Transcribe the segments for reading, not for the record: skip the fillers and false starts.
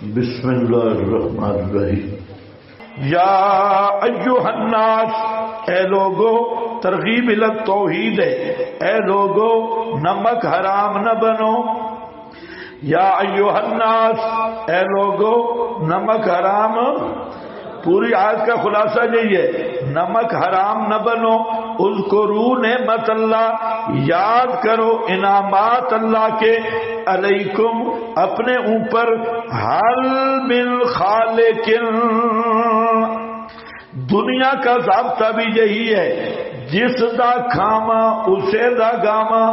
بسم اللہ الرحمن الرحیم۔ یا ایھا الناس، اے لوگو، ترغیب الی التوحید ہے، اے لوگو نمک حرام نہ بنو۔ یا ایھا الناس، اے لوگو نمک حرام، پوری آیت کا خلاصہ یہی ہے، نمک حرام نہ بنو۔ اذکروا نعمت اللہ، یاد کرو انعامات اللہ کے، علیکم اپنے اوپر، حل من خالق، دنیا کا ضابطہ بھی یہی ہے، جس دا کھاما اسے دا گاما،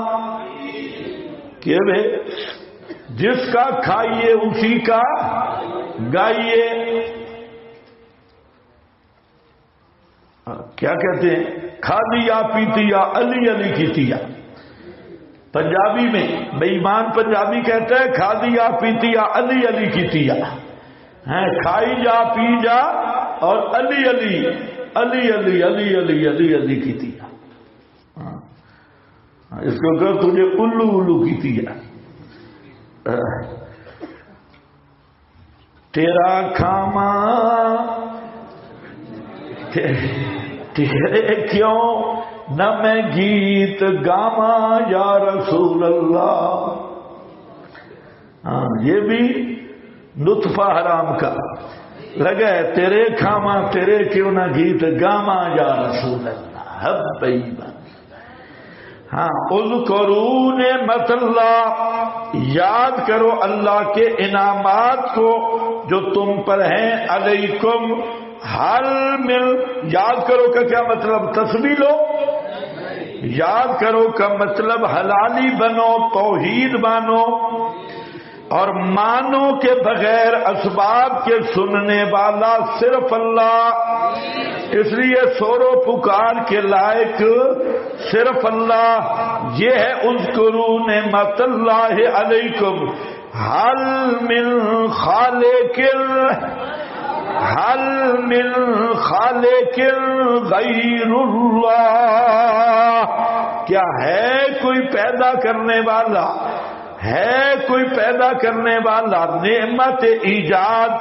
کہ بھے جس کا کھائیے اسی کا گائیے۔ کیا کہتے ہیں؟ کھا لیا پیتیا علی علی کیتیا۔ پنجابی میں بے ایمان پنجابی کہتا ہے کھا لیا پیتیا علی علی کیتیا، کھائی جا پی جا اور علی علی علی علی علی علی علی علی کیتیا۔ اس کو کہ تجھے الو الو کیتیا، تیرا کھاما تیرے کیوں نہ میں گیت گاما یا رسول اللہ۔ یہ بھی نطفہ حرام کا لگا ہے، تیرے کھاما تیرے کیوں نہ گیت گاما یا رسول اللہ۔ حب بیبا، اذکروا نعمت اللہ، یاد کرو اللہ کے انعامات کو جو تم پر ہیں، علیکم حل مل، یاد کرو کا کیا مطلب؟ تسبیح لو، یاد کرو کا مطلب حلالی بنو، توحید مانو، اور مانو کے بغیر اسباب کے سننے والا صرف اللہ، اس لیے سورو پکار کے لائق صرف اللہ۔ یہ ہے اذکروا نعمت اللہ علیکم حل من خالق، حل من خالق غیر اللہ، کیا ہے کوئی پیدا کرنے والا، ہے کوئی پیدا کرنے والا؟ نعمت ایجاد،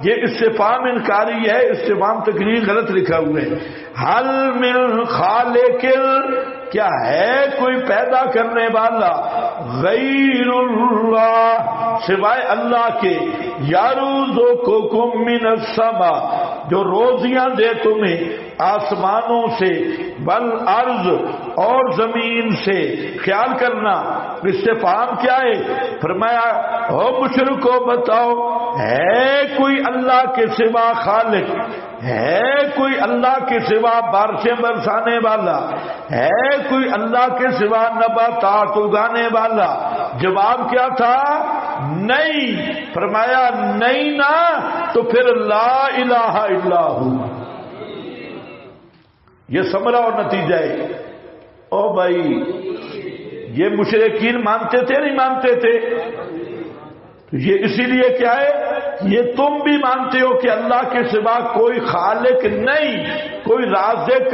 یہ استفہام انکاری ہے، استفہام تقریر غلط لکھا ہوا ہے۔ حل من خالق، کیا ہے کوئی پیدا کرنے والا غیر اللہ، سوائے اللہ کے، یرزقکم من السماء، جو روزیاں دے تمہیں آسمانوں سے، والارض اور زمین سے۔ خیال کرنا استفہام کیا ہے؟ فرمایا او مشرکو بتاؤ، ہے کوئی اللہ کے سوا خالق، ہے کوئی اللہ کے سوا بارشیں برسانے والا، ہے کوئی اللہ کے سوا نباتات اگانے والا؟ جواب کیا تھا؟ نہیں۔ فرمایا نہیں نا، تو پھر لا الہ الا ہو، یہ ثمرہ اور نتیجہ ہے۔ او بھائی، یہ مشرکین مانتے تھے نہیں مانتے تھے؟ یہ اسی لیے کیا ہے، یہ تم بھی مانتے ہو کہ اللہ کے سوا کوئی خالق نہیں، کوئی رازق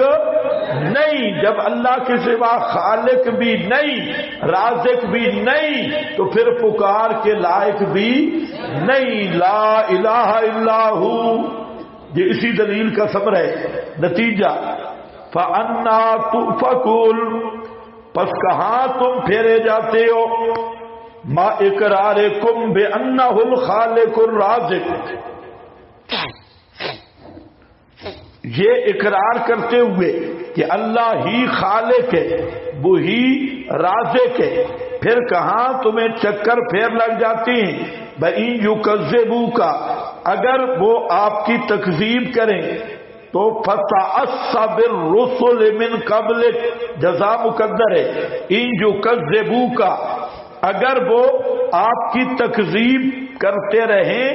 نہیں۔ جب اللہ کے سوا خالق بھی نہیں، رازق بھی نہیں، تو پھر پکار کے لائق بھی نہیں۔ لا الہ الا ہو، یہ اسی دلیل کا ثمر ہے، نتیجہ۔ فَأَنَّا تُؤْفَكُونَ، پس کہاں تم پھیرے جاتے ہو؟ ما اقرارکم بأنہ الخالق الرازق، یہ اقرار کرتے ہوئے کہ اللہ ہی خالق ہے، وہی رازق ہے، پھر کہاں تمہیں چکر پھیر لگ جاتی ہیں؟ بَإِن يُكَذِّبُوكَ، اگر وہ آپ کی تکذیب کریں تو فَتَعَصَّ بِالرُّسُلِ مِن قَبْلِكَ، جزا مقدر ہے، إِن يُكَذِّبُوكَ، اگر وہ آپ کی تکذیب کرتے رہیں،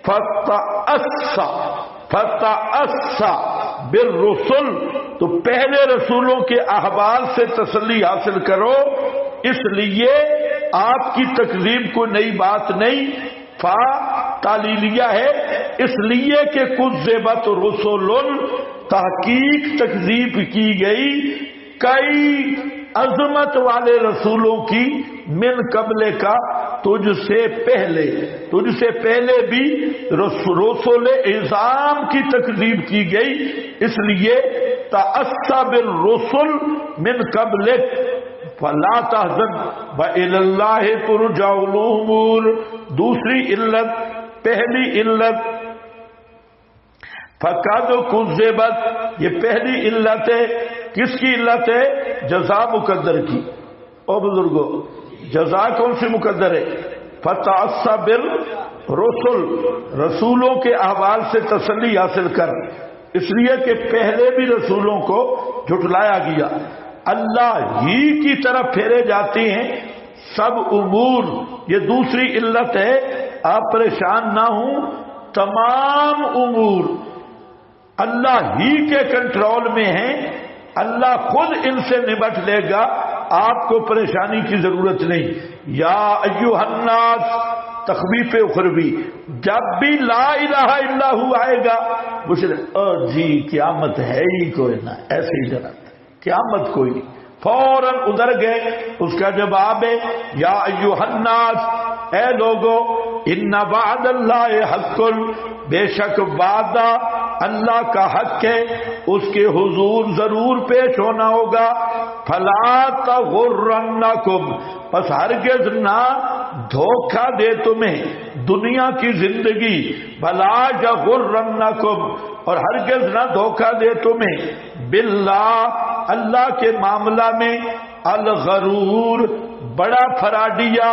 فَتَعَصَّ بِالرُّسُلِ، تو پہلے رسولوں کے احوال سے تسلی حاصل کرو، اس لیے آپ کی تکذیب کو نئی بات نہیں۔ فا تعلیلیہ ہے، اس لیے کہ کذبت رسل، تحقیق تکذیب کی گئی کئی عظمت والے رسولوں کی، من قبل کا تجھ سے پہلے بھی رسول اعظام کی تکذیب کی گئی، اس لیے تأسّى بالرسل من قبلک فلا تحزن وإلى الله ترجع الأمور۔ دوسری علت، پہلی علت فقد کذبت، یہ پہلی علت ہے۔ کس کی علت ہے؟ جزا مقدر کی۔ او بزرگو، جزا کون سی مقدر ہے؟ فتأسّى بالرسل، رسولوں کے احوال سے تسلی حاصل کر، اس لیے کہ پہلے بھی رسولوں کو جھٹلایا گیا، اللہ ہی کی طرف پھیرے جاتے ہیں سب امور۔ یہ دوسری علت ہے، آپ پریشان نہ ہوں، تمام امور اللہ ہی کے کنٹرول میں ہیں، اللہ خود ان سے نمٹ لے گا، آپ کو پریشانی کی ضرورت نہیں۔ یا ایھا الناس، تخویف اخروی، جب بھی لا الہ الا ہوا آئے گا جی قیامت ہے ہی کوئی نہ، ایسے ہی جنت قیامت کوئی نہیں، فوراً ادھر گئے۔ اس کا جواب ہے یا ایھا الناس، اے لوگو، ان وعد اللہ حق، بے شک وعدہ اللہ کا حق ہے، اس کے حضور ضرور پیش ہونا ہوگا۔ فلا تغرنکم، پس ہرگز نہ دھوکہ دے تمہیں دنیا کی زندگی، بلا یغرنکم، اور ہرگز نہ دھوکہ دے تمہیں باللہ، اللہ کے معاملہ میں، الغرور، بڑا فراڈیا،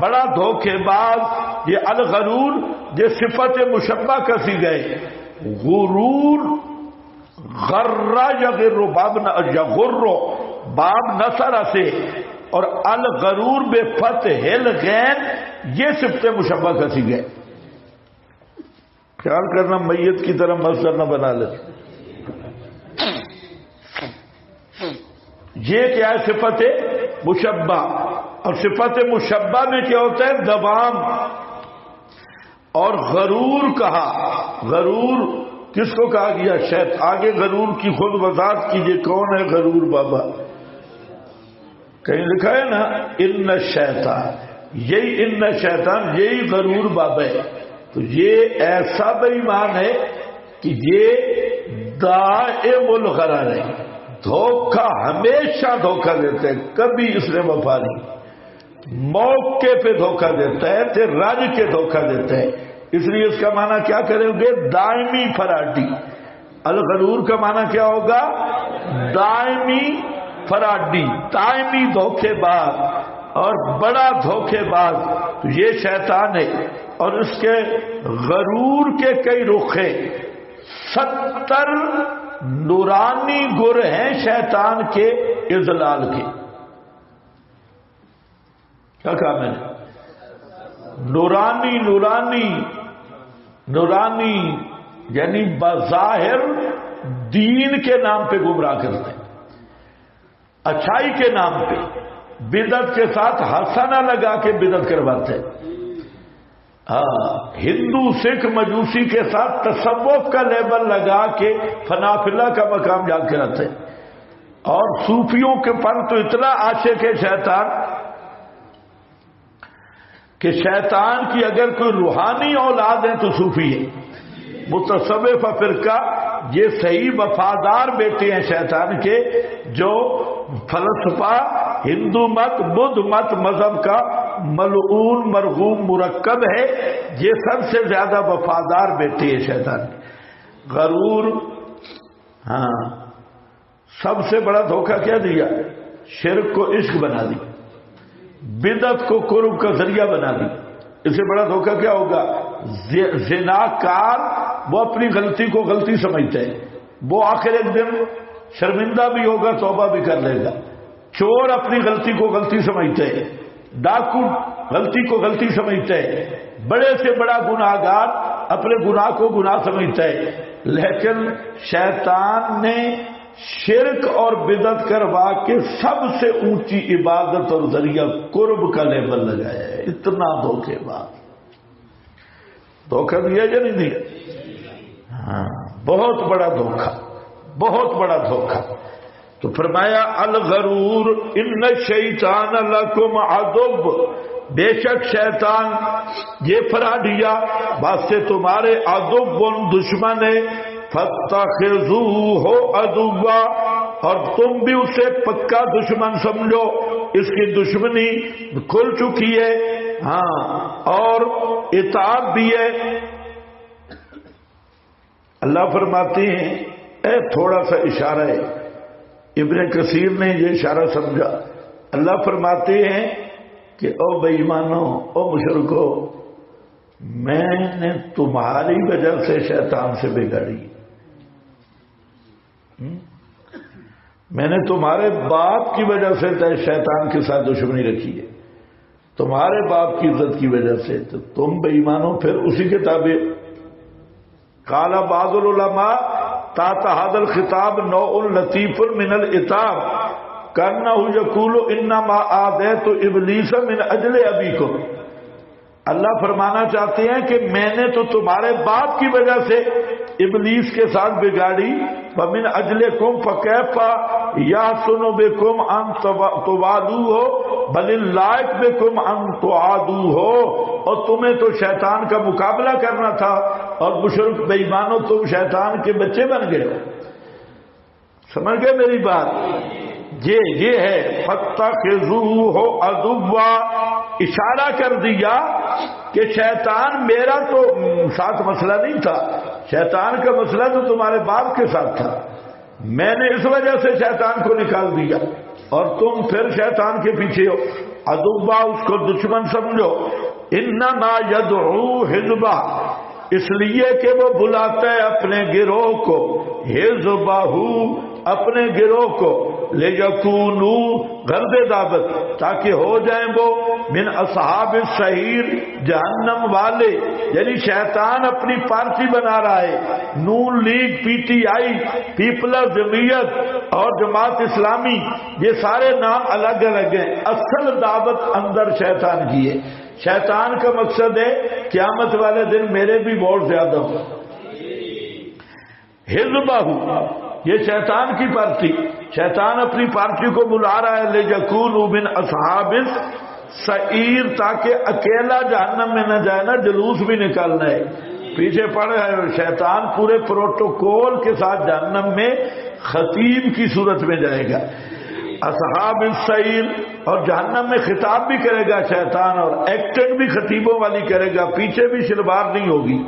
بڑا دھوکے باز۔ یہ الغرور یہ صفت مشبہ کسی گئے، غرور، غرہ یغر، یغر باب نصر سے، اور الغرور بے فتح الغین، یہ صفت مشبہ کسی گئے۔ خیال کرنا میت کی طرح مصدر نہ بنا لے۔ یہ کیا ہے؟ صفت مشبہ، اور صفت مشبہ میں کیا ہوتا ہے؟ دوام۔ اور غرور کہا، غرور کس کو کہا گیا؟ آگے غرور کی خود وضاحت کیجئے، کون ہے غرور بابا؟ کہیں لکھا ہے نا ان الشیطان، یہی ان الشیطان، یہی غرور بابا ہے۔ تو یہ ایسا بے ایمان ہے کہ یہ دائم الغرر ہے، دھوکہ، ہمیشہ دھوکہ دیتا ہے، کبھی اس نے وفا نہیں، موقع پہ دھوکہ دیتا ہے، تے رج کے دھوکہ دیتا ہے۔ اس لیے اس کا معنی کیا کریں گے؟ دائمی فراڈی۔ الغرور کا معنی کیا ہوگا؟ دائمی فراڈی، دائمی دھوکے باز اور بڑا دھوکے باز۔ تو یہ شیطان ہے، اور اس کے غرور کے کئی رخ ہیں، 70 نورانی گر ہیں شیطان کے اضلال کے۔ کیا کہا میں نے؟ نورانی، نورانی، نورانی یعنی بظاہر دین کے نام پہ گمراہ کرتے ہیں، اچھائی کے نام پہ، بدعت کے ساتھ حسنہ لگا کے بدعت کرواتے ہیں۔ ہندو، سکھ، مجوسی کے ساتھ تصوف کا لیبل لگا کے فنافلہ کا مقام جا کے رہتے ہیں۔ اور صوفیوں کے پر تو اتنا عاشق ہے شیطان کہ شیطان کی اگر کوئی روحانی اولاد ہے تو صوفی ہے۔ متصوفہ فرقہ یہ صحیح وفادار بیٹے ہیں شیطان کے، جو فلسفہ، ہندو مت، بدھ مت مذہب کا ملعون مرغوم مرکب ہے، یہ سب سے زیادہ وفادار بیٹے ہیں شیطان کے۔ غرور، ہاں، سب سے بڑا دھوکہ کیا دیا؟ شرک کو عشق بنا دی، بدعت کو قرب کا ذریعہ بنا دی۔ اس سے بڑا دھوکہ کیا ہوگا؟ زناکار وہ اپنی غلطی کو غلطی سمجھتا ہے، وہ آخر ایک دن شرمندہ بھی ہوگا، توبہ بھی کر لے گا۔ چور اپنی غلطی کو غلطی سمجھتا ہے، ڈاکو غلطی کو غلطی سمجھتا ہے، بڑے سے بڑا گناہ گار اپنے گناہ کو گناہ سمجھتا ہے۔ لیکن شیطان نے شرک اور بدعت کروا کے سب سے اونچی عبادت اور ذریعہ قرب کا لیبل لگایا ہے۔ اتنا دھوکے باز، دھوکہ دیا یا نہیں دیا؟ ہاں، بہت بڑا دھوکہ، بہت بڑا دھوکہ۔ تو فرمایا الغرور ان الشیطان لکم عدو، بے شک شیطان یہ فراڈیا واسطے تمہارے عدو دشمن ہے، فاتخذوہ عدوا، اور تم بھی اسے پکا دشمن سمجھو، اس کی دشمنی کھل چکی ہے، ہاں، اور عتاب بھی ہے۔ اللہ فرماتے ہیں، اے تھوڑا سا اشارہ ہے، ابن کثیر نے یہ اشارہ سمجھا۔ اللہ فرماتے ہیں کہ او بے ایمانو، او مشرکو، میں نے تمہاری وجہ سے شیطان سے بگاڑی، میں نے تمہارے باپ کی وجہ سے شیطان کے ساتھ دشمنی رکھی ہے، تمہارے باپ کی عزت کی وجہ سے، تو تم بے ایمانو پھر اسی کے تابع۔ قال بعض العلماء تحت هذا الخطاب نوع لطیف من العتاب كأنه يقول انما آذيت ابلیس من اجل ابیکم۔ اللہ فرمانا چاہتے ہیں کہ میں نے تو تمہارے باپ کی وجہ سے ابلیس کے ساتھ بگاڑی، ومن اجلکم فکیف یحسن بکم ان توادوہ بل اللائق بکم ان تعادوہ، اور تمہیں تو شیطان کا مقابلہ کرنا تھا، اور مشرک بے ایمانو تم شیطان کے بچے بن گئے۔ سمجھ گئے میری بات؟ یہ ہے فاتخذوہ عدوا، اشارہ کر دیا کہ شیطان میرا تو ساتھ مسئلہ نہیں تھا، شیطان کا مسئلہ تو تمہارے باپ کے ساتھ تھا، میں نے اس وجہ سے شیطان کو نکال دیا، اور تم پھر شیطان کے پیچھے ہو۔ عدوا، اس کو دشمن سمجھو۔ انما یدعو حزبہ، اس لیے کہ وہ بلاتا ہے اپنے گروہ کو، حزبہ، اپنے گروہ کو، لیکونوا، غرض دعوت، تاکہ ہو جائیں وہ من اصحاب السعیر، جہنم والے، یعنی شیطان اپنی پارٹی بنا رہا ہے، Noon League, P T I, Peoples Jamiat اور جماعت اسلامی، یہ سارے نام الگ الگ ہیں، اصل دعوت اندر شیطان کی ہے۔ شیطان کا مقصد ہے قیامت والے دن میرے بھی ووٹ زیادہ ہوں۔ حزبہ، یہ شیطان کی پارٹی، شیطان اپنی پارٹی کو بلا رہا ہے، لیکونوا من اصحاب السعیر، تاکہ اکیلا جہنم میں نہ جائے نا، جلوس بھی نکالنا ہے، پیچھے پڑے ہے شیطان، پورے پروٹوکول کے ساتھ جہنم میں خطیب کی صورت میں جائے گا، اصحاب السعیر، اور جہنم میں خطاب بھی کرے گا شیطان، اور ایکٹنگ بھی خطیبوں والی کرے گا، پیچھے بھی شلوار نہیں ہوگی،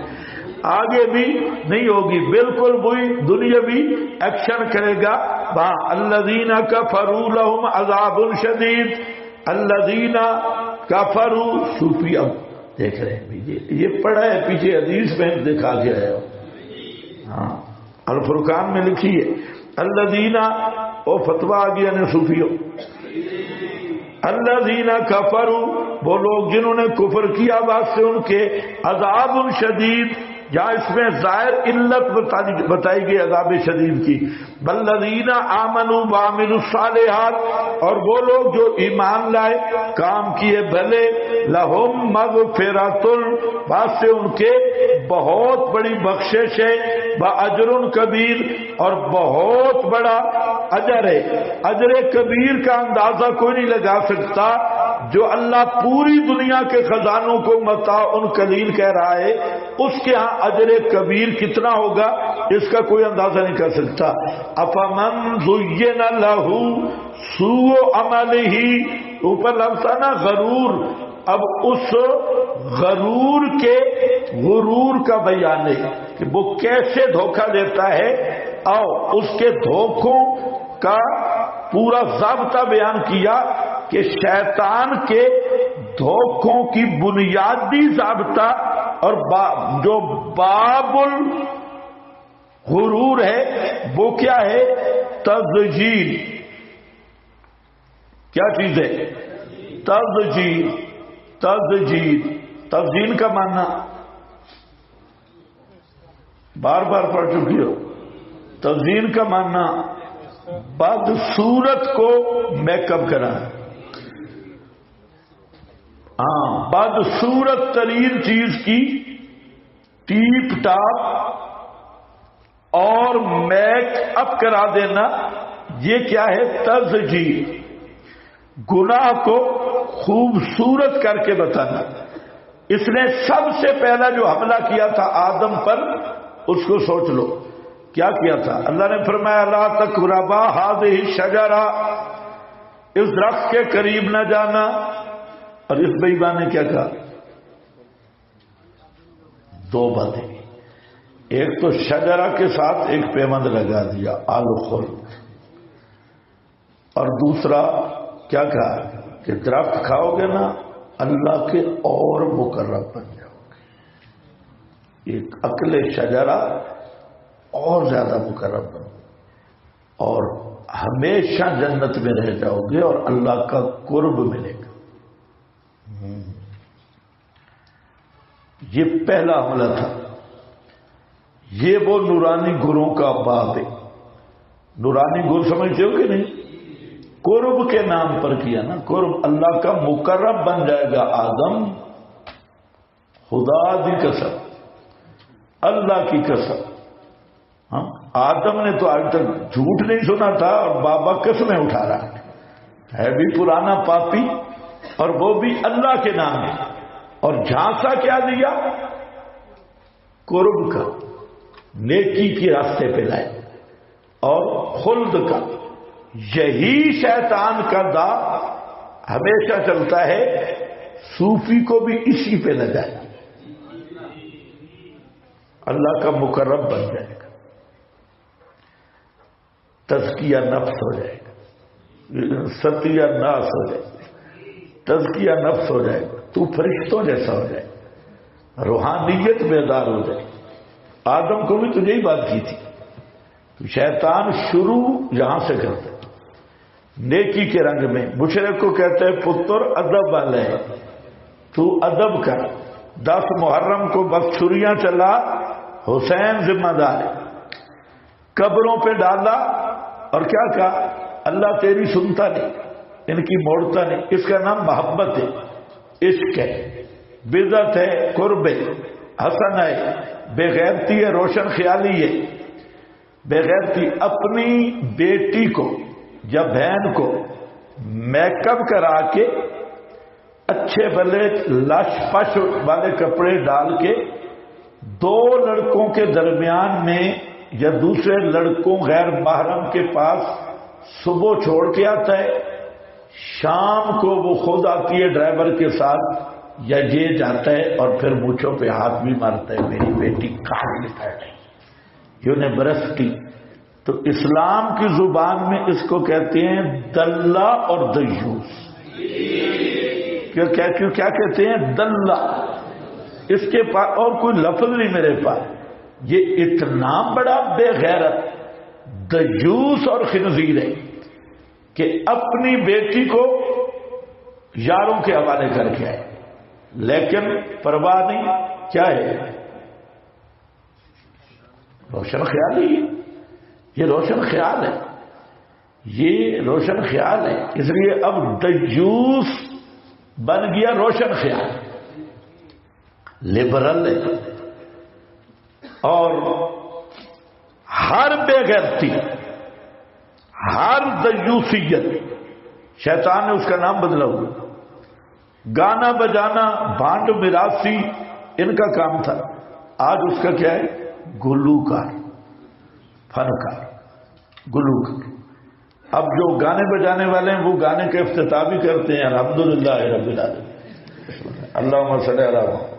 آگے بھی نہیں ہوگی، بالکل وہی دنیاوی ایکشن کرے گا۔ الذین کفروا لهم عذاب شدید، الذین کفروا، صوفی اب دیکھ رہے ہیں یہ پڑھا ہے پیچھے حدیث میں دکھا کے آیا ہو، ہاں الفرقان میں لکھی ہے الذین، او فتویٰ آ گیا نے صوفیوں، الذین کفروا، وہ لوگ جنہوں نے کفر کیا، واسطے ان کے عذاب شدید، جہاں اس میں ظاہر علت بتائی گئی عذاب شدید کی، والذین آمنوا وعملوا الصالحات، اور وہ لوگ جو ایمان لائے، کام کیے بھلے، لہم مغفرۃ، واسطے ان کے بہت بڑی بخشش ہے، واجر کبیر، اور بہت بڑا اجر ہے۔ اجر کبیر کا اندازہ کوئی نہیں لگا سکتا، جو اللہ پوری دنیا کے خزانوں کو متاع قلیل کہہ رہا ہے، اس کے ہاں اجر کبیر کتنا ہوگا اس کا کوئی اندازہ نہیں کر سکتا۔ افمن زین لہ سوء عملہ، اوپر لفظ نا غرور، اب اس غرور کے غرور کا بیان ہے کہ وہ کیسے دھوکہ دیتا ہے، اور اس کے دھوکوں کا پورا ضابطہ بیان کیا کہ شیطان کے دھوکوں کی بنیادی ضابطہ اور جو باب الغرور ہے وہ کیا ہے؟ تزجیل۔ کیا چیز ہے؟ تزجیل۔ تزجیل، تزجیل کا معنی بار بار پڑھ چکی ہو، تزجیل کا معنی بدصورت کو میک اپ کرنا، ہاں، بدصورت ترین چیز کی ٹیپ ٹاپ اور میک اپ کرا دینا، یہ کیا ہے؟ تزجیل۔ گناہ کو خوبصورت کر کے بتانا. اس نے سب سے پہلا جو حملہ کیا تھا آدم پر، اس کو سوچ لو کیا کیا تھا. اللہ نے فرمایا لا تقربا هذه الشجرہ، اس درخت کے قریب نہ جانا. اور اس بے ایمان نے کیا کہا؟ دو باتیں، ایک تو شجرہ کے ساتھ ایک پیوند لگا دیا الخلد، اور دوسرا کیا کہا کہ درخت کھاؤ گے نا اللہ کے اور مقرب بن جاؤ گے. ایک عقل شجرہ اور زیادہ مقرب بنو اور ہمیشہ جنت میں رہ جاؤ گے اور اللہ کا قرب ملے گا. یہ پہلا حملہ تھا. یہ وہ نورانی گروں کا باب ہے. نورانی گر سمجھتے ہو کہ نہیں؟ قرب کے نام پر کیا نا. قرب اللہ کا مقرب بن جائے گا آدم. خدا دی قسم، اللہ کی قسم. ہاں آدم نے تو آج تک جھوٹ نہیں سنا تھا اور بابا قسمیں اٹھا رہا ہے بھی پرانا پاپی، اور وہ بھی اللہ کے نام ہے. اور جھانسا کیا دیا؟ قرب کا، نیکی کے راستے پہ لائے، اور خلد کا. یہی شیطان کا دا ہمیشہ چلتا ہے، صوفی کو بھی اسی پہ لے جائے، اللہ کا مقرب بن جائے گا، تزکیہ نفس ہو جائے گا، ستیہ ناس ہو جائے گا، تزکیہ نفس ہو جائے گا، تو فرشتوں جیسا ہو جائے، روحانیت بیدار ہو جائے. آدم کو بھی تو یہی بات کی تھی. تو شیطان شروع یہاں سے کرتا ہے نیکی کے رنگ میں. مشرک کو کہتے ہیں پتر ادب والے ہے، تو ادب کر. 10 محرم کو بس چھریاں چلا، حسین ذمہ دار ہے. قبروں پہ ڈالا اور کیا کہا؟ اللہ تیری سنتا نہیں، ان کی موڑتا نہیں. اس کا نام محبت ہے، عشق ہے، بدعت ہے، قرب ہے، حسن ہے، بے غیرتی ہے، روشن خیالی ہے. بے غیرتی اپنی بیٹی کو یا بہن کو میک اپ کرا کے اچھے بھلے لش پش والے کپڑے ڈال کے 2 لڑکوں کے درمیان میں یا دوسرے لڑکوں غیر محرم کے پاس صبح چھوڑ کے آتا ہے، شام کو وہ خود آتی ہے ڈرائیور کے ساتھ یا یہ جاتا ہے اور پھر مونچھوں پہ ہاتھ بھی مارتا ہے، میری بیٹی کہاں لکھا ہے یونیورسٹی. تو اسلام کی زبان میں اس کو کہتے ہیں دلہ اور دیوس. کیا کہتے ہیں؟ دلہ. اس کے پاس اور کوئی لفظ نہیں میرے پاس. یہ اتنا بڑا بے غیرت دیوس اور خنزیر ہے کہ اپنی بیٹی کو یاروں کے حوالے کر کے آئے، لیکن پرواہ نہیں. کیا ہے؟ روشن خیال ہی. یہ روشن خیال ہے، یہ روشن خیال ہے. اس لیے اب دیوس بن گیا روشن خیال، لبرل ہے. اور ہر بے غیرتی، ہر دیوسیت شیطان نے اس کا نام بدلا ہوا. گانا بجانا، بانڈ میراثی ان کا کام تھا. آج اس کا کیا ہے؟ گلوکار، فنکار، گلوکار. اب جو گانے بجانے والے ہیں وہ گانے کا افتتاح بھی کرتے ہیں الحمدللہ رب العالمین، اللہم صلی علی محمد،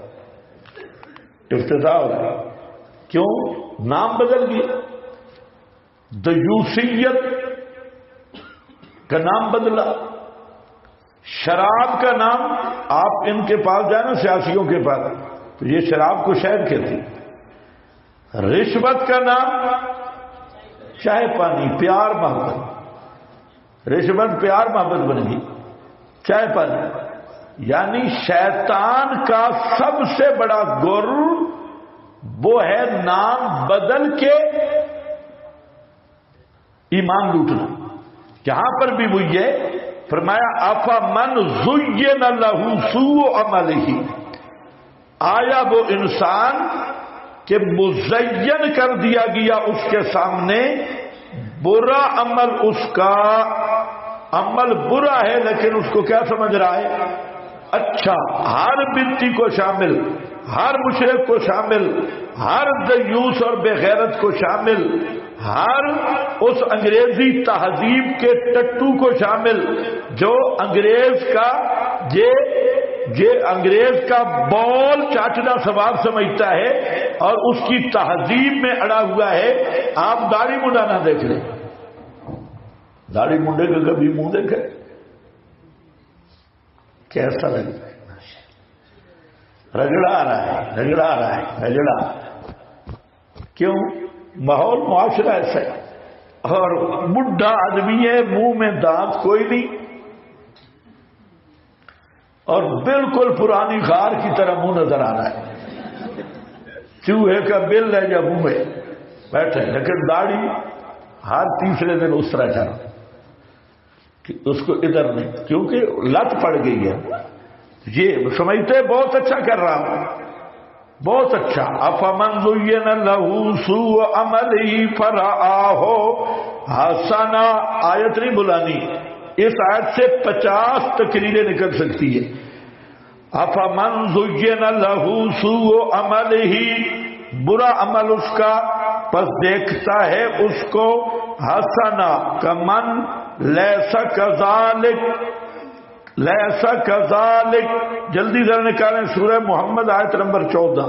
افتتاح ہو رہا. کیوں؟ نام بدل گیا. دیوسیت کا نام بدلا. شراب کا نام، آپ ان کے پاس جائیں نا سیاسیوں کے پاس، تو یہ شراب کو شہد کہتی. رشوت کا نام چائے پانی، پیار محبت. رشوت پیار محبت بن گئی، چائے پانی. یعنی شیطان کا سب سے بڑا گر وہ ہے نام بدل کے ایمان لوٹنا. یہاں پر بھی وہی ہے، فرمایا آفا من زین لہ سوء عملہ، آیا وہ انسان کہ مزین کر دیا گیا اس کے سامنے برا عمل اس کا، عمل برا ہے لیکن اس کو کیا سمجھ رہا ہے؟ اچھا. ہر بدعتی کو شامل، ہر مشرک کو شامل، ہر دیوس اور بے غیرت کو شامل، ہر اس انگریزی تہذیب کے ٹٹو کو شامل جو انگریز کا انگریز کا بول چاٹنا ثواب سمجھتا ہے اور اس کی تہذیب میں اڑا ہوا ہے. آپ داڑھی منڈا نہ دیکھ لیں، داڑھی منڈے کا کبھی منہ دیکھے کیسا لگتا ہے؟ رگڑا رہا ہے. کیوں؟ ماحول معاشرہ ایسا ہے. اور بڈھا آدمی ہے، منہ میں دانت کوئی نہیں اور بالکل پرانی غار کی طرح منہ نظر آ رہا ہے، چوہے کا بل ہے یا منہ میں بیٹھے، لیکن داڑھی ہر تیسرے دن اس طرح چل کہ اس کو ادھر نہیں، کیونکہ لت پڑ گئی ہے. یہ سمجھتے بہت اچھا کر رہا ہوں، بہت اچھا. افمن زین لہ سوء عملہ فرآہ حسنا. آیت نہیں بلانی، اس آیت سے 50 تقریریں نکل سکتی ہے. افمن زین لہ سوء عملہ، برا عمل اس کا، پس دیکھتا ہے اس کو حسنا کمن لیسا کذالک، لیسا کذالک. جلدی ذرا نکالیں سورہ محمد آیت نمبر 14.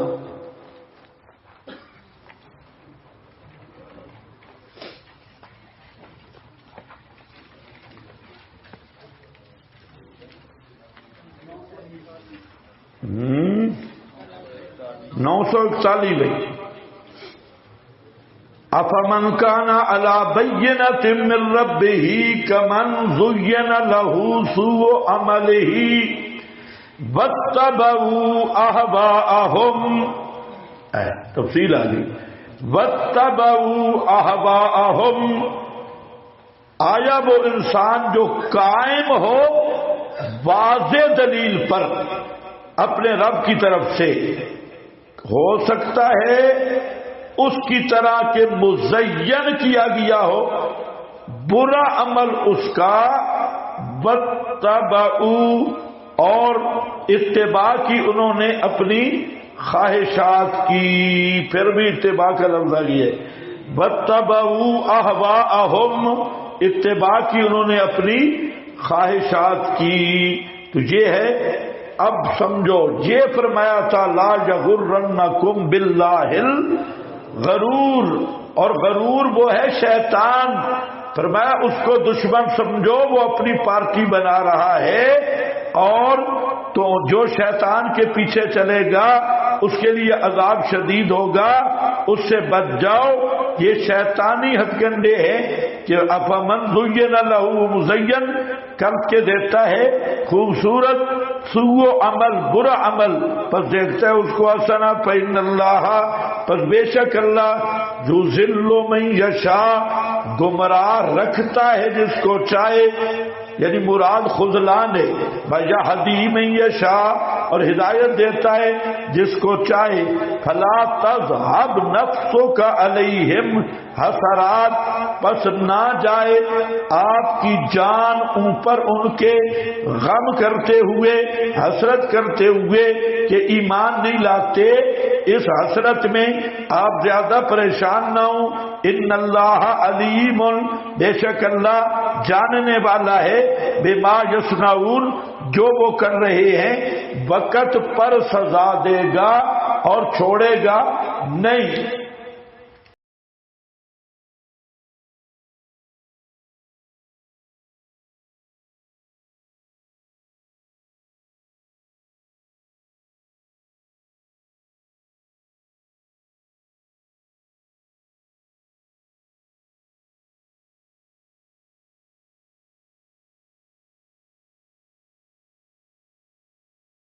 نو 941 بھائی. افمن کان علی بینۃ من ربہ کمن زین لہ سوء عملہ واتبعوا اہواءہم. تفصیل آ گئی. واتبعوا اہواءہم. آیا وہ انسان جو قائم ہو واضح دلیل پر اپنے رب کی طرف سے، ہو سکتا ہے اس کی طرح کے مزین کیا گیا ہو برا عمل اس کا، واتبعوا، اور اتباع کی انہوں نے اپنی خواہشات کی. پھر بھی اتباع کا لفظ ہے. واتبعوا اہواءہم، اتباع کی انہوں نے اپنی خواہشات کی. تو یہ ہے. اب سمجھو، یہ فرمایا تھا لا یغرنکم باللہ الغرور، اور غرور وہ ہے شیطان. فرمایا اس کو دشمن سمجھو، وہ اپنی پارٹی بنا رہا ہے، اور تو جو شیطان کے پیچھے چلے گا اس کے لیے عذاب شدید ہوگا، اس سے بچ جاؤ. یہ شیطانی ہتھ کنڈے ہیں کہ افمن زین لہ، مزین کر کے دیتا ہے خوبصورت سوء عمل، برا عمل، پس دیکھتا ہے اس کو حسنا. فإن اللہ، پس بے شک اللہ، یضل من یشاء، گمراہ رکھتا ہے جس کو چاہے، یعنی مراد خذلان ہے. ویہدی من یشاء، اور ہدایت دیتا ہے جس کو چاہے. فلا تذهب نفسک علیہم حسرات، پس نہ جائے آپ کی جان اوپر ان کے غم کرتے ہوئے، حسرت کرتے ہوئے کہ ایمان نہیں لاتے. اس حسرت میں آپ زیادہ پریشان نہ ہوں. ان اللہ علیم، بے شک اللہ جاننے والا ہے، بما یصنعون، جو وہ کر رہے ہیں. وقت پر سزا دے گا اور چھوڑے گا نہیں.